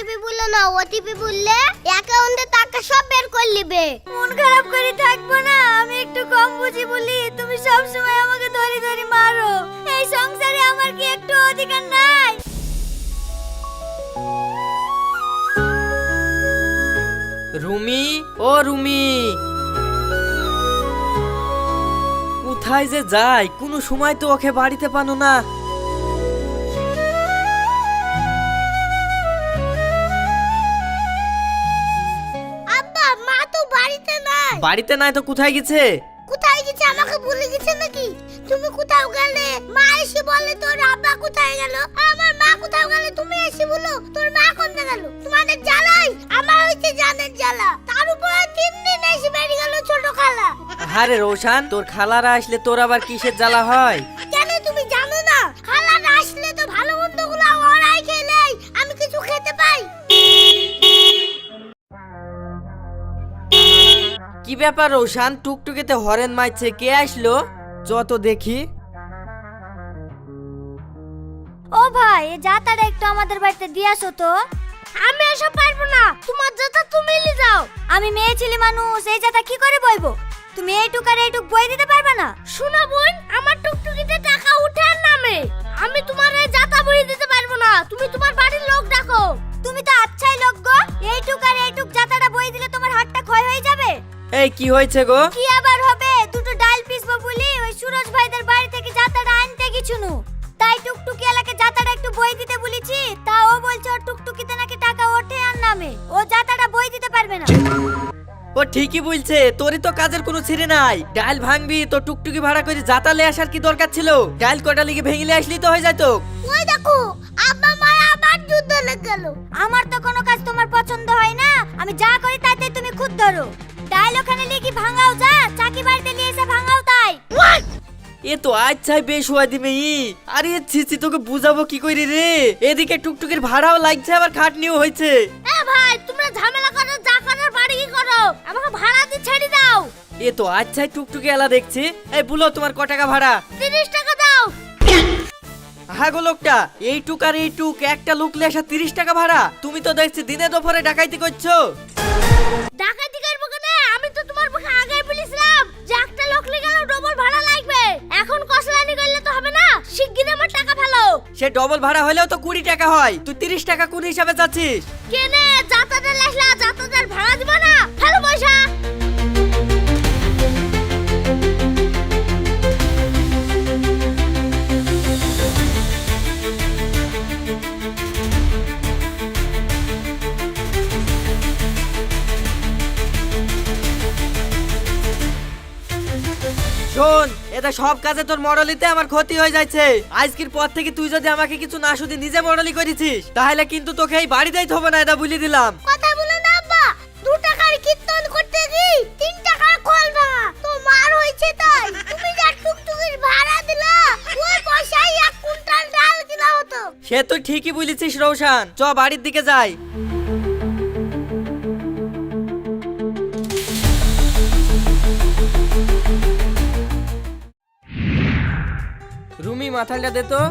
OTP বললে না, OTP বললে অ্যাকাউন্টে টাকা সব বের করে নেবে। মন খারাপ করে থাকবো না, আমি একটু কম বুঝি বলি তুমি সব সময় আমাকে ধরে ধরে মারো। এই সংসারে আমার কি একটু অধিকার নাই? রুমি, ও রুমি, কোথায় যে যাই কোনো সময় তো ওকে বাড়িতে পানো না। আব্বা, মা তো বাড়িতে নাই। বাড়িতে নাই তো কোথায় গেছে? কোথায় গেছে আমাকে ভুলে গেছে নাকি? তুমি কোথাও গেলে মা এসে বলে তোর আব্বা কোথায় গেল, আমার মা কোথাও গেলে তুমি এসে বলো তোর মা কোথায় গেল। তোমাদের জ্বালাই আমার হইছে জানের জ্বালা, তার উপর 3 দিন এসে বেরিয়ে গেল ছোট খালা। আরে রোশান, তোর খালারা আসলে তোর আবার কিসের জ্বালা হয়? কেন তুমি জানো না? খালারা আসলে তো ভালো মন্দগুলো ওরাই খেলে আমি কিছু খেতে পাই। কি ব্যাপার রোশান, টুকটুকিতে হরেন মাইছে, কে আসলো? যত দেখি। ও ভাই, এই জাতাটা একটু আমাদের বাড়িতে দিয়ে আসো তো। আমি এসব পারবো না, তোমার জাতা তুমি নিয়ে যাও। আমি মেয়ে ছেলে মানুষ, এই জাতা কি করে বইবো? তুমি এইটুক আর এইটুক বই দিতে পারবে না? শোনো বোন, আমার টুকটুকিতে টাকা উঠে আর নামে, আমি তোমার এই জাতা বই দিতে পারবো না। তুমি তোমার বাড়ির লোক ডাকো। তুমি তো আচ্ছাই লোক গো, এইটুক আর এইটুক জাতাটা বই দিলে তোমার হাতটা ক্ষয় হয়ে যাবে। এই কি হয়েছে গো? কি আবার হবে, দুটো ডাল পিসবো বলি ওই সুরজ ভাইদের বাড়ি থেকে জাতাটা আনতে গেছুনু, তাই টুকটুকি এলাকে জাতাটা একটু বই দিতে বলেছি। তা ও বলছে ওর টুকটুকিতে নাকি টাকা ওঠে আর নামে, ও জাতাটা বই দিতে পারবে না। ও ঠিকই বলছে, তোরই তো কাজের কোনো ছিঁড়ে নাই। ডাল ভাঙবি তো টুকটুকি ভাড়া করে জাতালে আসার কি দরকার ছিল? ডাল কটা লিগে ভেঙে আসলি তো হয়ে যেত। ওই দেখো, আব্বা মা আবার যুদ্ধ লেগে গেল। আমার তো কোনো কাজ তোমার পছন্দ হয় না, আমি যা করি তাতে তুমি খুদ ধরো। ডাল ওখানে লিখি ভাঙাও, যা চাকি বাড়িতে নিয়ে এসে ভাঙাও তাই। এ তো আচ্ছাই বেশ হওয়া দিবে। আরে ছিছি, তোকে বুঝাবো কি করি রে? এদিকে টুকটুকির ভাড়াও লাগছে, আবার খাটনিও হয়েছে। এ ভাই, তোমরা ঝামেলা করো, যা করার বাড়ি কি করো, আমাকে ভাড়া দিয়ে ছেড়ে দাও। এ তো আচ্ছাই টুকটুকি এলা দেখছি। এই বলো, তোমার ক টাকা ভাড়া? 30 টাকা দাও। হ্যাঁ গো লোকটা, এইটুক আর এইটুক একটা লোক লে আসা 30 টাকা ভাড়া? তুমি তো দেখছি দিনে দুপুরে ডাকাইতি করছো। ডাকাতি করবো কেন? আমি তো তোমার মুখে আগেই বলেছিলাম যে একটা লোক নিয়ে গেল ডবল ভাড়া লাগবে। এখন কসলানি করলে তো হবে না, শিগগির আমার টাকা ফেলো। সে ডবল ভাড়া হলেও তো 20 টাকা হয়, তুই 30 টাকা কোন হিসাবে যাচ্ছিস? কেনে যাতাদের লাসলা, যাতাদের ভাড়া দিব না, ফেলো পয়সা। শোন, এটা সব কাজে তোর মডলিতে আমার ক্ষতি হয়ে যাচ্ছে। আজকের পর থেকে তুই যদি আমাকে কিছু না শুধু নিজে মডলি করেছিস, তাহলে কিন্তু তোকে এই বাড়ি যাইতে হবে না, এটা বলে দিলাম। কথা বলে না আব্বা, 2 টাকার কীর্তন করতে গিয়ে 3 টাকার কল ভাঙা তো মার হয়েছে। তাই তুমি যা টুকটুকির ভাড়া দিলা, ওই পয়সায় 1 কুইন্টাল ডাল কিনা হতো। সে তুই ঠিকই বলেছিস রৌশান, চ বাড়ির দিকে যাই। রুমি, মাথাটা দে তো।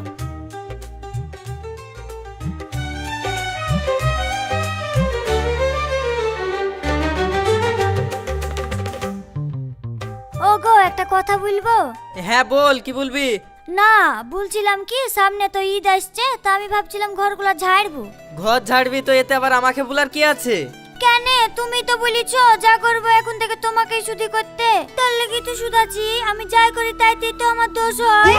ওগো, একটা কথা বলবো? হ্যাঁ বল, কি বলবি? না, বলছিলাম কি সামনে তো ঈদ আসছে, তো আমি ভাবছিলাম ঘরগুলো ঝাড়বো। ঘর ঝাড়বি তো এতে আবার আমাকে বলার কি আছে? কেন, তুমি তো বলেছো যা করবো এখন থেকে তোমাকেই শুধু করতে, তার লেগে তো শুধাছি। আমি যাই করি তাইতেই তো আমার দোষ হয়।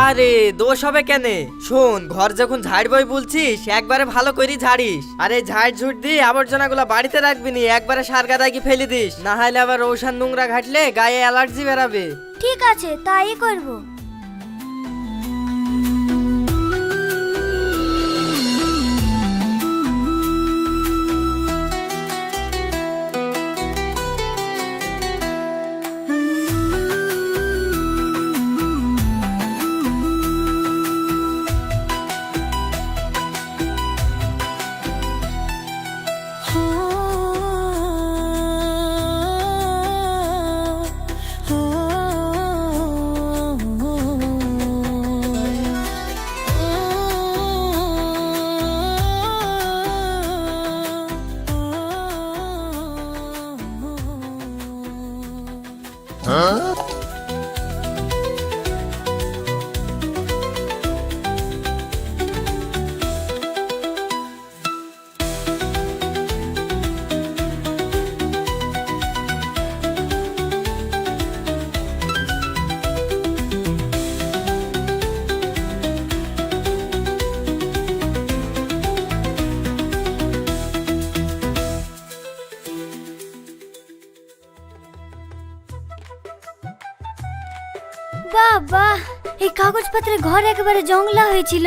আরে দোষ হবে কেন? শোন, ঘর যখন ঝাড়বই বলছিস একবারে ভালো করে ঝাড়িস। আর এই ঝাড় ঝুট দিয়ে আবর্জনাগুলো বাড়িতে রাখবি নি, একবারে সার গাদায় কি ফেলে দিস, না হলে আবার রৌশান নোংরা ঘাটলে গায়ে অ্যালার্জি বেরাবে। ঠিক আছে, তাই করবো। বাহ বাহ, এই কাগজপত্রের ঘর একেবারে জংলা হয়েছিল।